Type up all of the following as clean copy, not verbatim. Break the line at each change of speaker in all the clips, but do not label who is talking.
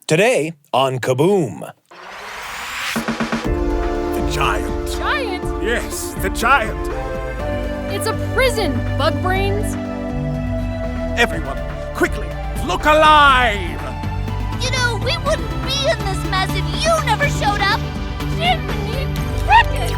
Today on Kaboom.
The giant.
Giant?
Yes, the giant.
It's a prison, bug brains.
Everyone, quickly, look alive!
You know, we wouldn't be in this mess if you never showed up.
Jiminy Cricket!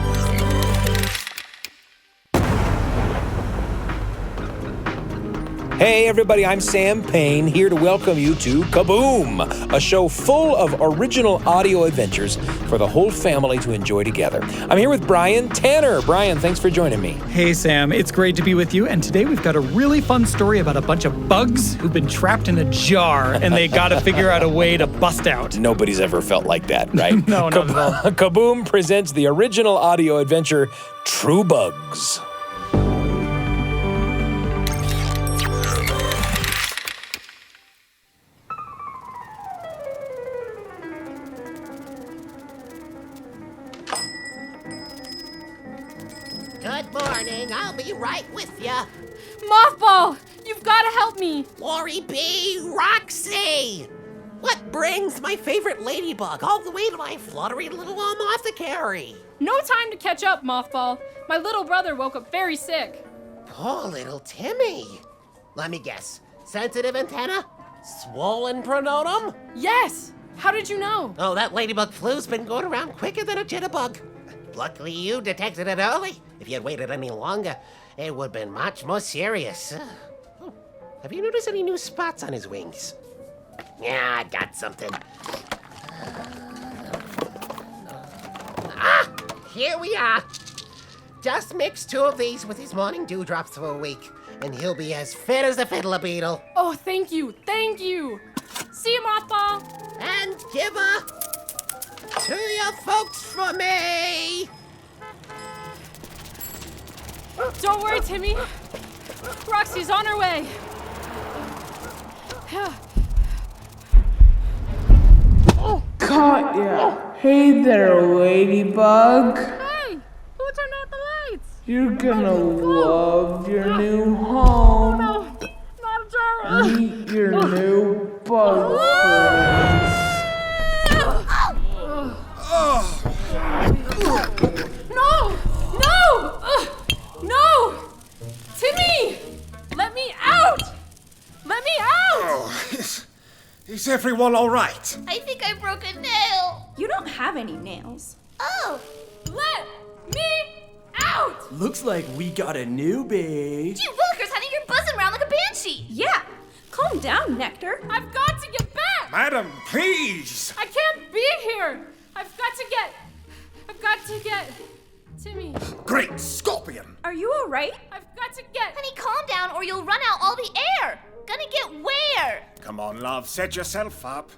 Hey everybody, I'm Sam Payne, here to welcome you to Kaboom, a show full of original audio adventures for the whole family to enjoy together. I'm here with Brian Tanner. Brian, thanks for joining me.
Hey Sam, it's great to be with you, and today we've got a really fun story about a bunch of bugs who've been trapped in a jar, and they gotta figure out a way to bust out.
Nobody's ever felt like that, right?
No, not at all.
Kaboom presents the original audio adventure, True Bugs.
Good morning, I'll be right with ya.
Mothball, you've got to help me.
Lori B. Roxey! What brings my favorite ladybug all the way to my fluttery little Amothecary?
No time to catch up, Mothball. My little brother woke up very sick.
Poor little Timmy. Let me guess. Sensitive antenna? Swollen pronotum?
Yes. How did you know?
Oh, that ladybug flu's been going around quicker than a jitterbug. Luckily you detected it early. If you had waited any longer, it would have been much more serious. Oh, have you noticed any new spots on his wings? Yeah, I got something. Ah, here we are. Just mix 2 of these with his morning dewdrops for a week, and he'll be as fit as a fiddler beetle.
Oh, thank you. Thank you. See you, Mothball.
And give her to your folks for me.
Don't worry, Timmy. Roxy's on her way.
Caught ya. Hey there, ladybug.
Hey, who turned out the lights?
You're gonna love your new home.
No, not a jar.
Meet your new bug friends.
No! No! No! Timmy! Let me out! Let me out!
Oh, is everyone all right?
I think I broke a nail.
You don't have any nails.
Oh,
Let me out!
Looks like we got a newbie.
gee willikers, honey, you're buzzing around like a banshee.
Yeah. Calm down, Nectar.
I've got to get back!
Madam, please!
I can't be here! I've got to get Timmy.
Great scorpion!
Are you all right?
I've got to get...
Honey, calm down or you'll run out all the air. Gonna get where?
Come on, love, set yourself up.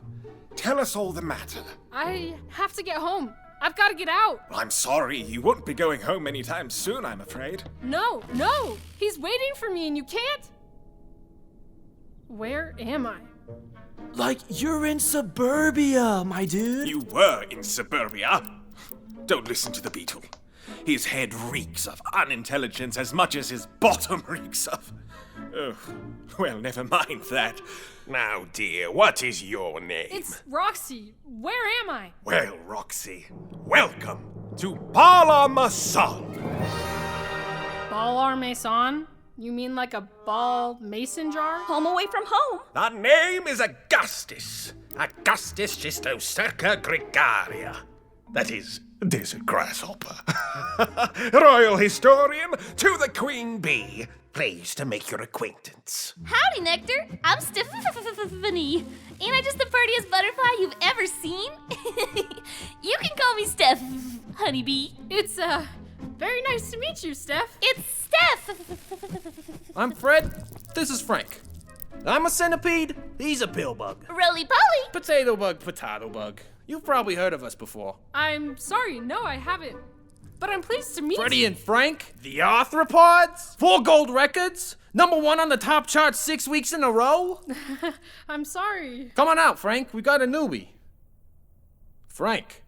Tell us all the matter.
I have to get home. I've got to get out.
I'm sorry, you won't be going home anytime soon, I'm afraid.
No. He's waiting for me and you can't. Where am I?
Like you're in suburbia, my dude.
You were in suburbia. Don't listen to the beetle. His head reeks of unintelligence as much as his bottom reeks of... Oh, well, never mind that. Now, dear, what is your name?
It's Roxy. Where am I?
Well, Roxy, welcome to Parla Mason.
Ball Mason? You mean like a ball mason jar?
Home away from home.
The name is Augustus. Augustus Gistocerca gregaria. That is, desert grasshopper. Royal historian to the Queen Bee. Pleased to make your acquaintance.
Howdy, Nectar. I'm Stefffanie. Ain't I just the prettiest butterfly you've ever seen? You can call me Steph, honeybee.
It's, very nice to meet you, Steph.
It's Steph.
I'm Fred. This is Frank. I'm a centipede. He's a pill bug.
Roly-poly.
Potato bug, potato bug. You've probably heard of us before.
I'm sorry, no, I haven't. But I'm pleased to meet
Freddie
you.
and Frank, the arthropods, 4 gold records, #1 on the top chart 6 weeks in a row.
I'm sorry.
Come on out, Frank. We got a newbie. Frank.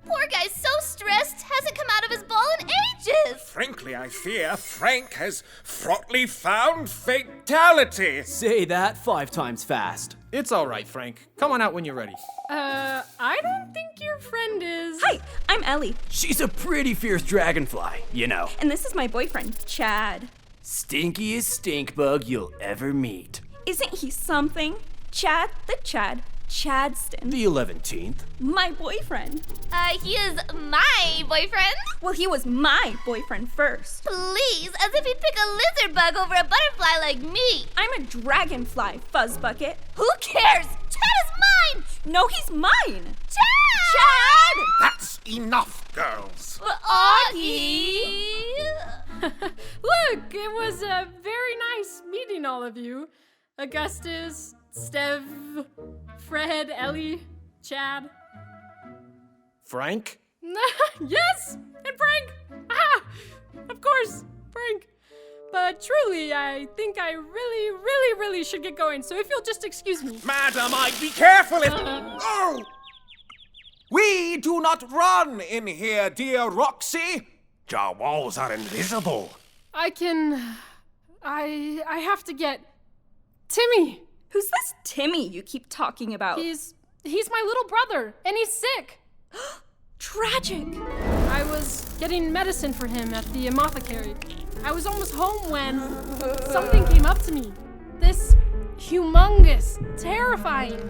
Poor guy's so stressed, hasn't come out of his ball in ages.
Frankly, I fear Frank has fraughtly found fatality.
Say that 5 times fast.
It's all right, Frank. Come on out when you're ready.
I don't think your friend is.
Hi, I'm Ellie,
She's a pretty fierce dragonfly, you know.
and this is my boyfriend, Chad.
Stinkiest stink bug you'll ever meet.
Isn't he something? Chad the Chad, Chadston.
The 11th.
My boyfriend.
He is my boyfriend.
Well, he was my boyfriend first.
Please, as if he'd pick a lizard bug over a butterfly like me.
I'm a dragonfly, Fuzzbucket.
Who cares? Chad is mine!
No, he's mine.
Chad!
That's enough, girls.
Augie!
Look, it was very nice meeting all of you. Augustus, Stev, Fred, Ellie, Chad.
Frank?
Yes! And Frank! Ah! Of course, Frank. But truly, I think I really should get going, so if you'll just excuse me.
Madam, I'd be careful if... Oh! We do not run in here, dear Roxey. Our walls are invisible.
I have to get Timmy.
Who's this Timmy you keep talking about?
He's my little brother, and he's sick.
Tragic.
I was getting medicine for him at the Amothecary. I was almost home when something came up to me. This humongous, terrifying,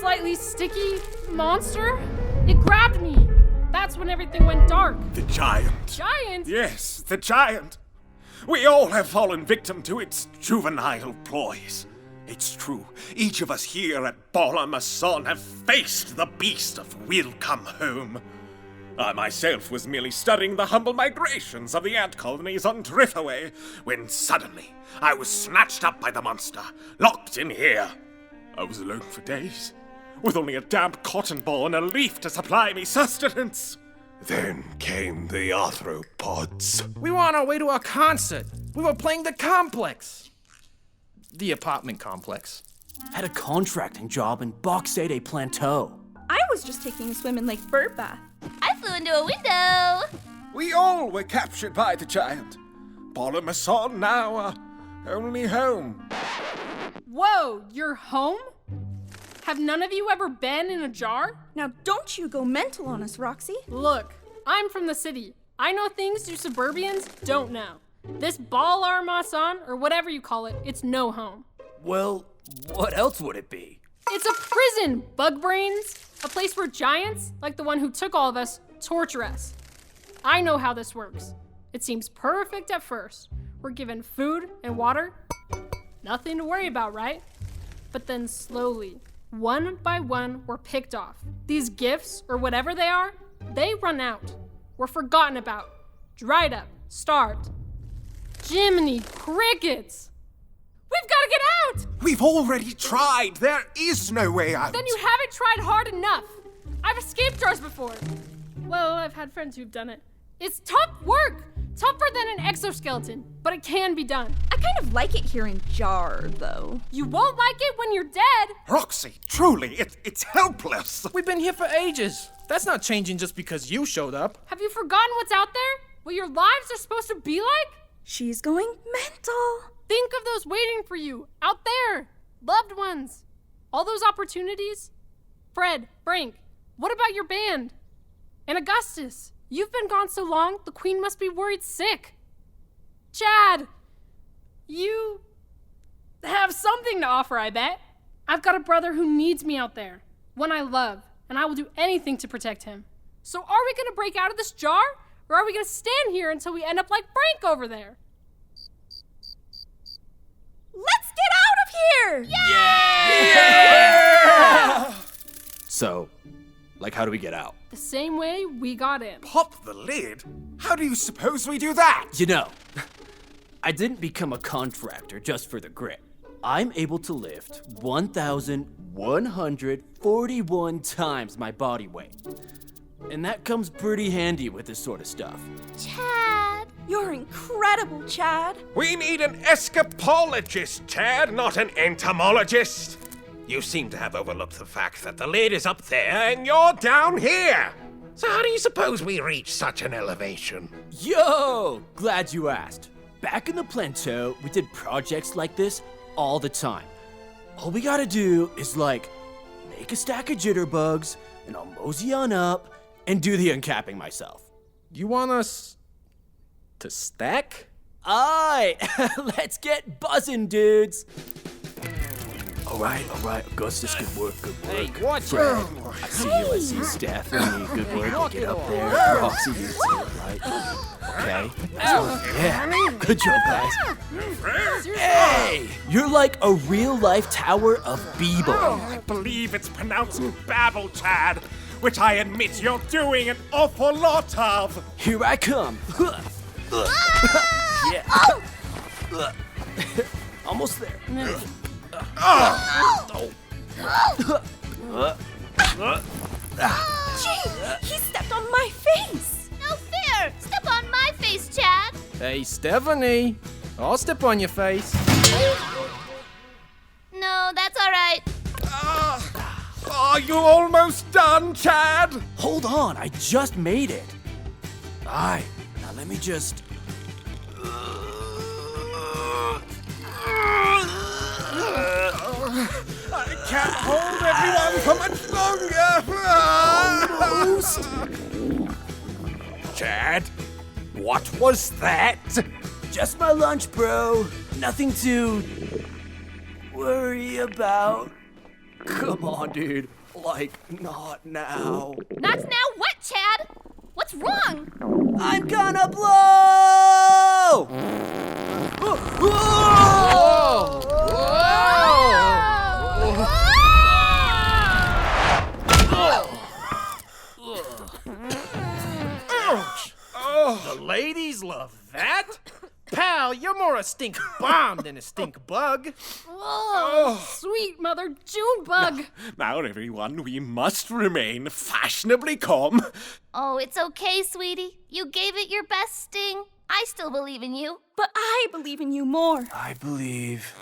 slightly sticky monster. It grabbed me. That's when everything went dark.
The giant.
Giant?
Yes, the giant. We all have fallen victim to its juvenile ploys. It's true, each of us here at Bala-Mason have faced the beast of Will Come Home. I myself was merely studying the humble migrations of the ant colonies on Driftaway, when suddenly I was snatched up by the monster, locked in here. I was alone for days, with only a damp cotton ball and a leaf to supply me sustenance. Then came the arthropods.
We were on our way to a concert. We were playing the complex. The apartment complex.
Had a contracting job in Boxay de Planteau.
I was just taking a swim in Lake Birdbath.
I flew into a window.
We all were captured by the giant. Bala-Mason now our only home.
Whoa, you're home? Have none of you ever been in a jar?
Now don't you go mental on us, Roxy.
Look, I'm from the city. I know things you suburbians don't know. This Bala-Mason, or whatever you call it, it's no home.
Well, what else would it be?
It's a prison, bug brains. A place where giants, like the one who took all of us, torture us. I know how this works. It seems perfect at first. We're given food and water. Nothing to worry about, right? But then slowly, one by one, we're picked off. These gifts, or whatever they are, they run out. We're forgotten about. Dried up. Starved. Jiminy crickets! We've got to get out!
We've already tried. There is no way out.
Then you haven't tried hard enough. I've escaped jars before. Well, I've had friends who've done it. It's tough work. Tougher than an exoskeleton, but it can be done.
I kind of like it here in jar, though.
You won't like it when you're dead.
Roxy, truly, it's helpless.
We've been here for ages. That's not changing just because you showed up.
Have you forgotten what's out there? What your lives are supposed to be like?
She's going mental.
Think of those waiting for you, out there. Loved ones. All those opportunities. Fred, Frank, what about your band? And Augustus, you've been gone so long, the queen must be worried sick. Chad, you have something to offer, I bet. I've got a brother who needs me out there, one I love, and I will do anything to protect him. So are we gonna break out of this jar? Or are we gonna stand here until we end up like Frank over there?
Let's get out of here!
Yeah!
So, like, how do we get out?
The same way we got in.
Pop the lid? How do you suppose we do that?
You know, I didn't become a contractor just for the grit. I'm able to lift 1,141 times my body weight. And that comes pretty handy with this sort of stuff.
Chad.
You're incredible, Chad.
We need an escapologist, Chad, not an entomologist. You seem to have overlooked the fact that the lid is up there and you're down here. So how do you suppose we reach such an elevation?
Yo! Glad you asked. Back in the plateau, we did projects like this all the time. All we gotta do is, like, make a stack of jitterbugs, and I'll mosey on up and do the uncapping myself.
You want us to stack?
Aye! Let's get buzzing, dudes! Alright, Augustus, good work.
Hey, watch
Fred,
out!
I see Stefffanie, good work. Get up there. Roxey, you too, right? Okay. Yeah, good job, guys. Hey! You're like a real-life Tower of Babel.
I believe it's pronounced babble, Chad, which I admit you're doing an awful lot of.
Here I come. Yeah. Almost there.
Gee, he stepped on my face.
No fair! Step on my face, Chad!
Hey, Stefffanie, I'll step on your face.
No, that's alright.
Are you almost done, Chad?
Hold on, I just made it. Aye, now let me just...
I can't hold everyone for much longer. Chad, what was that?
Just my lunch, bro. Nothing to worry about. Come on, dude. Like, not now.
Not now what, Chad? What's wrong?
I'm gonna blow!
Ouch!
The ladies love that? Pal, you're more a stink bomb than a stink bug.
Oh, sweet Mother Junebug.
Now, everyone, we must remain fashionably calm.
Oh, it's okay, sweetie. You gave it your best sting. I still believe in you.
But I believe in you more.
I believe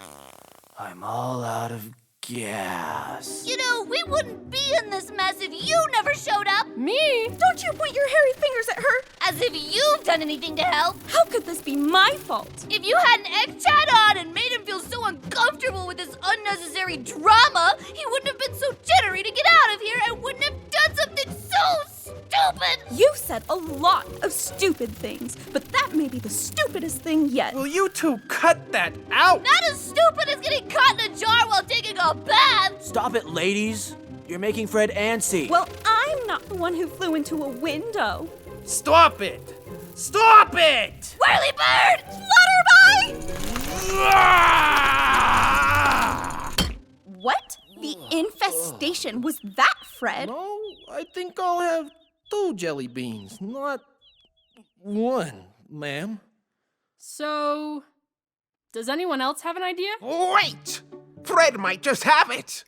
I'm all out of gas.
You know, we wouldn't be in this mess if you never showed up.
Me?
Don't you point your hairy fingers at her.
As if you've done anything to help.
How could this be my fault?
If you hadn't egged Chad on and made him feel so uncomfortable with this unnecessary drama, he wouldn't have been so jittery to get out of here and wouldn't have done something so stupid.
You said a lot of stupid things, but that may be the stupidest thing yet.
Will you two cut that out?
Not as stupid as getting caught in a jar while taking a bath.
Stop it, ladies. You're making Fred antsy.
Well, I'm not the one who flew into a window.
Stop it! Stop it!
Whirly bird!
Flutterby! What? The infestation was that, Fred?
No, I think I'll have 2 jelly beans, not 1, ma'am.
So, does anyone else have an idea?
Wait! Fred might just have it.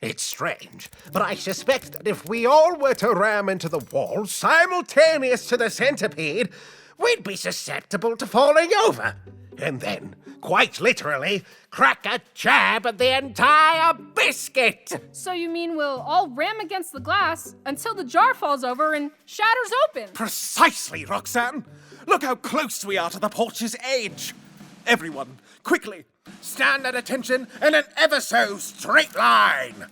It's strange, but I suspect that if we all were to ram into the wall simultaneous to the centipede, we'd be susceptible to falling over. And then, quite literally, crack a jab at the entire biscuit.
So you mean we'll all ram against the glass until the jar falls over and shatters open?
Precisely, Roxanne. Look how close we are to the porch's edge. Everyone, quickly, stand at attention in an ever so straight line.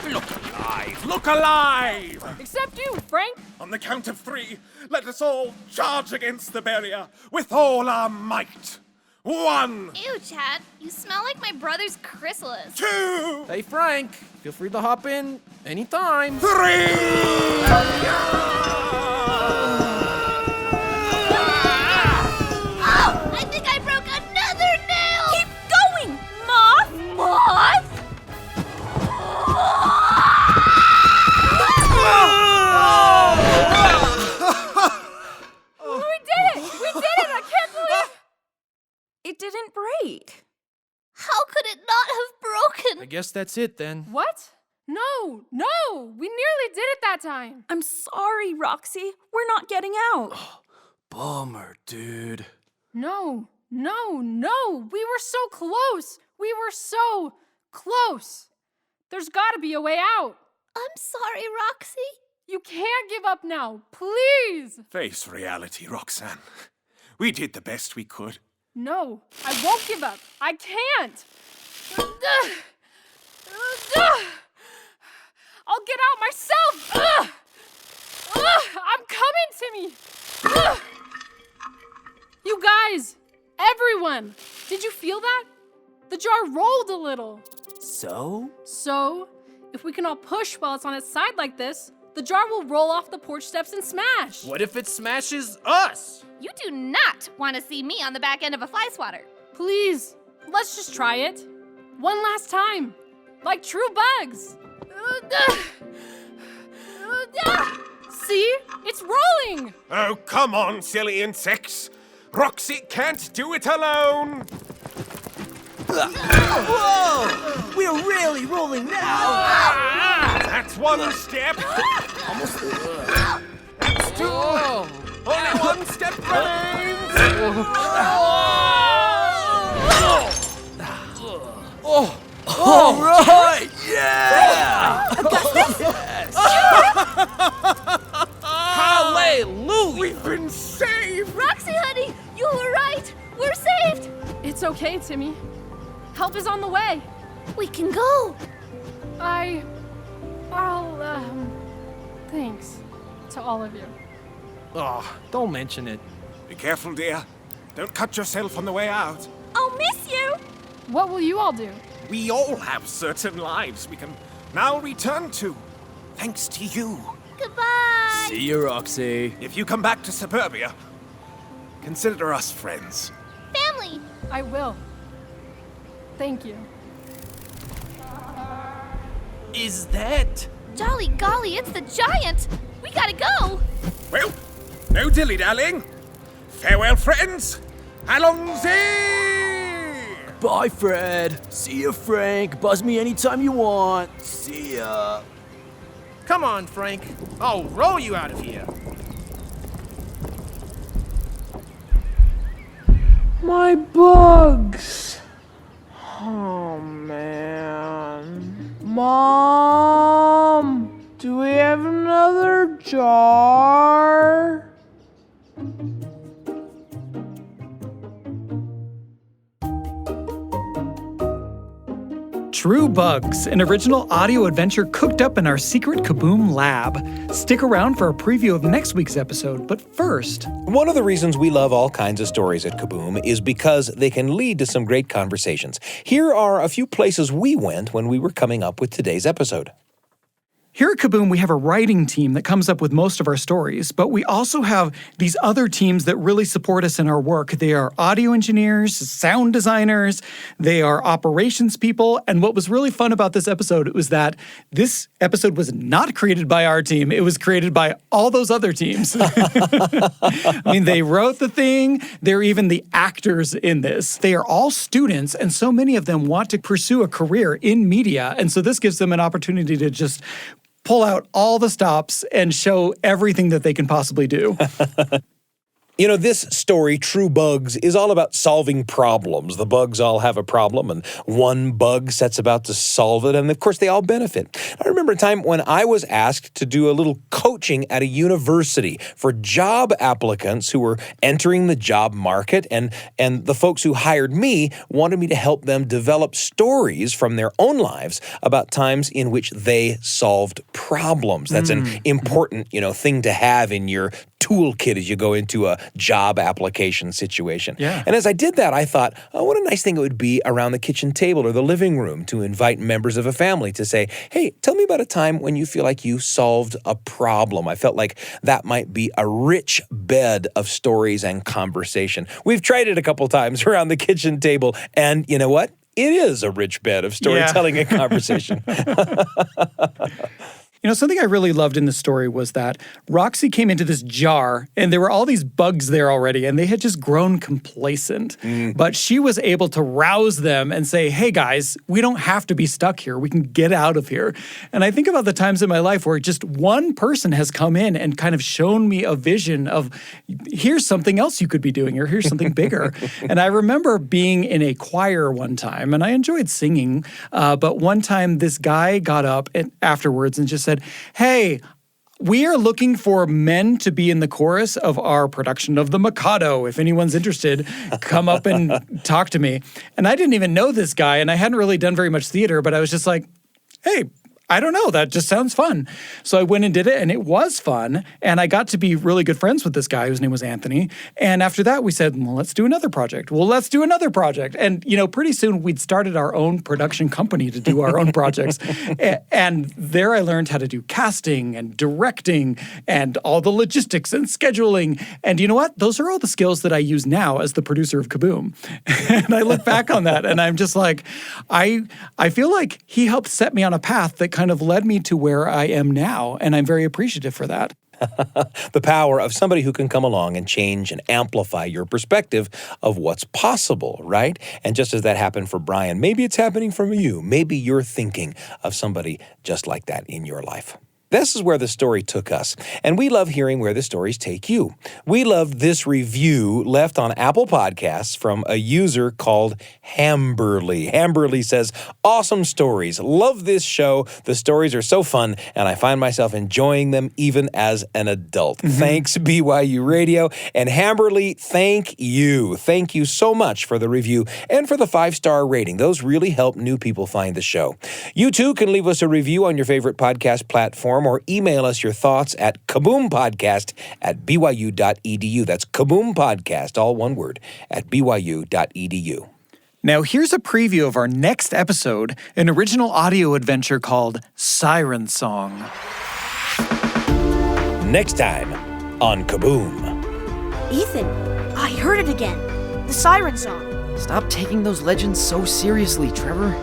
Look alive! Look alive!
Except you, Frank.
On the count of 3, let us all charge against the barrier with all our might. 1,
Ew, Chad. You smell like my brother's chrysalis.
2,
Hey, Frank, feel free to hop in anytime.
3!
I think I broke another nail!
Keep going, Moth!
Moth?
We did it! We did it! I can't believe
It didn't break.
How could it not have broken?
I guess that's it then.
What? No! We nearly did it that time.
I'm sorry, Roxy. We're not getting out.
Bummer, dude.
No! We were so close! We were so close! There's gotta be a way out!
I'm sorry, Roxy.
You can't give up now, please!
Face reality, Roxanne. We did the best we could.
No, I won't give up. I can't! I'll get out myself! I'm coming to me! You guys! Everyone! Did you feel that? The jar rolled a little.
So?
So, if we can all push while it's on its side like this, the jar will roll off the porch steps and smash.
What if it smashes us?
You do not want to see me on the back end of a fly swatter.
Please, let's just try it. One last time. Like true bugs. See? It's rolling!
Oh, come on, silly insects. Roxy can't do it alone.
Whoa! We're really rolling now!
That's one step.
Almost.
That's two. Only one step remains.
All right! Yeah!
Hallelujah!
We've been saved.
Roxy, honey, you were right. We're saved.
It's okay, Timmy. Help is on the way.
We can go.
Thanks to all of you.
Oh, don't mention it.
Be careful, dear. Don't cut yourself on the way out.
I'll miss you.
What will you all do?
We all have certain lives we can now return to, thanks to you.
Goodbye.
See you, Roxy.
If you come back to suburbia, consider us friends.
Family.
I will. Thank you.
Is that?
Jolly golly, it's the giant. We gotta go.
Well, no dilly-dallying. Farewell, friends. Allons-y!
Bye, Fred. See you, Frank. Buzz me anytime you want. See ya.
Come on, Frank. I'll roll you out of here.
My bugs. Oh, man. Mom, do we have another jar?
True Bugs, an original audio adventure cooked up in our secret Kaboom lab. Stick around for a preview of next week's episode, but first...
One of the reasons we love all kinds of stories at Kaboom is because they can lead to some great conversations. Here are a few places we went when we were coming up with today's episode.
Here at Kaboom, we have a writing team that comes up with most of our stories, but we also have these other teams that really support us in our work. They are audio engineers, sound designers, they are operations people, and what was really fun about this episode was that this episode was not created by our team, it was created by all those other teams. I mean, they wrote the thing, they're even the actors in this. They are all students, and so many of them want to pursue a career in media, and so this gives them an opportunity to just pull out all the stops and show everything that they can possibly do.
You know, this story, True Bugs, is all about solving problems. The bugs all have a problem, and one bug sets about to solve it, and of course, they all benefit. I remember a time when I was asked to do a little coaching at a university for job applicants who were entering the job market, and the folks who hired me wanted me to help them develop stories from their own lives about times in which they solved problems. That's an important, thing to have in your toolkit as you go into a job application situation.
Yeah.
And as I did that, I thought, oh, what a nice thing it would be around the kitchen table or the living room to invite members of a family to say, hey, tell me about a time when you feel like you solved a problem. I felt like that might be a rich bed of stories and conversation. We've tried it a couple times around the kitchen table, and you know what? It is a rich bed of storytelling and conversation.
Something I really loved in the story was that Roxy came into this jar, and there were all these bugs there already, and they had just grown complacent. But she was able to rouse them and say, hey, guys, we don't have to be stuck here. We can get out of here. And I think about the times in my life where just one person has come in and kind of shown me a vision of, here's something else you could be doing, or here's something bigger. And I remember being in a choir one time, and I enjoyed singing, but one time this guy got up afterwards and just said, hey, We are looking for men to be in the chorus of our production of The Mikado. If anyone's interested, come up and talk to me. And I didn't even know this guy, and I hadn't really done very much theater, but I was just like, hey, I don't know, that just sounds fun. So I went and did it, and it was fun. And I got to be really good friends with this guy whose name was Anthony. And after that, we said, well, let's do another project. And, pretty soon we'd started our own production company to do our own projects. And there I learned how to do casting and directing and all the logistics and scheduling. And you know what? Those are all the skills that I use now as the producer of Kaboom. And I look back on that, and I'm just like, I feel like he helped set me on a path that kind of led me to where I am now, and I'm very appreciative for that.
The power of somebody who can come along and change and amplify your perspective of what's possible, right? And just as that happened for Brian, maybe it's happening for you. Maybe you're thinking of somebody just like that in your life. This is where the story took us, and we love hearing where the stories take you. We love this review left on Apple Podcasts from a user called Hamberly. Hamberly says, awesome stories. Love this show. The stories are so fun, and I find myself enjoying them even as an adult. Thanks, BYU Radio. And Hamberly, thank you. Thank you so much for the review and for the 5-star rating. Those really help new people find the show. You too can leave us a review on your favorite podcast platform, or email us your thoughts at kaboompodcast@byu.edu. That's Kaboom Podcast, all one word, at byu.edu.
Now here's a preview of our next episode, an original audio adventure called Siren Song.
Next time on Kaboom.
Ethan, I heard it again. The siren song.
Stop taking those legends so seriously, Trevor.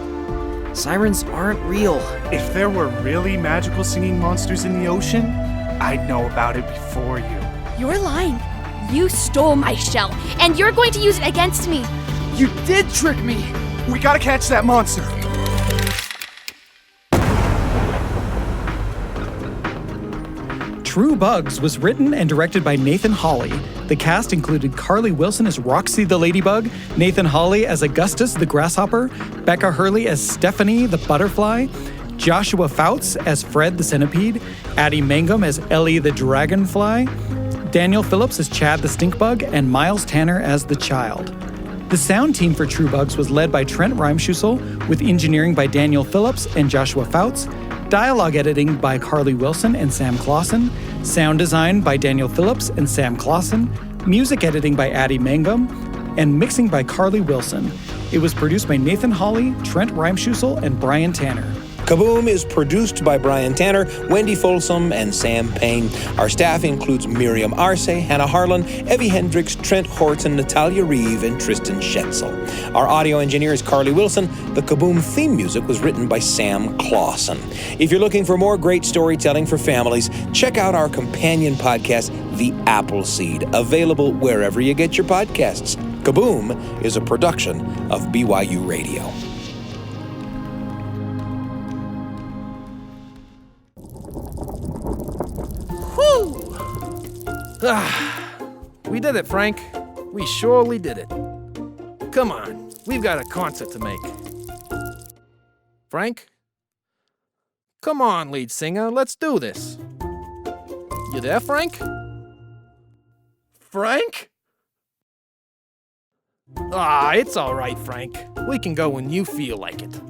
Sirens aren't real.
If there were really magical singing monsters in the ocean, I'd know about it before you.
You're lying. You stole my shell, and you're going to use it against me.
You did trick me! We gotta catch that monster!
True Bugs was written and directed by Nathan Holley. The cast included Carly Wilson as Roxey the Ladybug, Nathan Holley as Augustus the Grasshopper, Becca Hurley as Stefffanie the Butterfly, Joshua Foutz as Fred the Centipede, Addy Mangum as Ellie the Dragonfly, Daniel Phillips as Chad the Stinkbug, and Miles Tanner as the Child. The sound team for True Bugs was led by Trent Reimschussel, with engineering by Daniel Phillips and Joshua Foutz, dialogue editing by Carly Wilson and Sam Clausen, sound design by Daniel Phillips and Sam Clausen, music editing by Addy Mangum, and mixing by Carly Wilson. It was produced by Nathan Holley, Trent Reimschussel, and Brian Tanner.
Kaboom is produced by Brian Tanner, Wendy Folsom, and Sam Payne. Our staff includes Miriam Arce, Hannah Harlan, Evie Hendricks, Trent Horton, Natalia Reeve, and Tristan Schetzel. Our audio engineer is Carly Wilson. The Kaboom theme music was written by Sam Clausen. If you're looking for more great storytelling for families, check out our companion podcast, The Appleseed, available wherever you get your podcasts. Kaboom is a production of BYU Radio.
We did it, Frank. We surely did it. Come on, we've got a concert to make. Frank? Come on, lead singer, let's do this. You there, Frank? Frank? It's all right, Frank. We can go when you feel like it.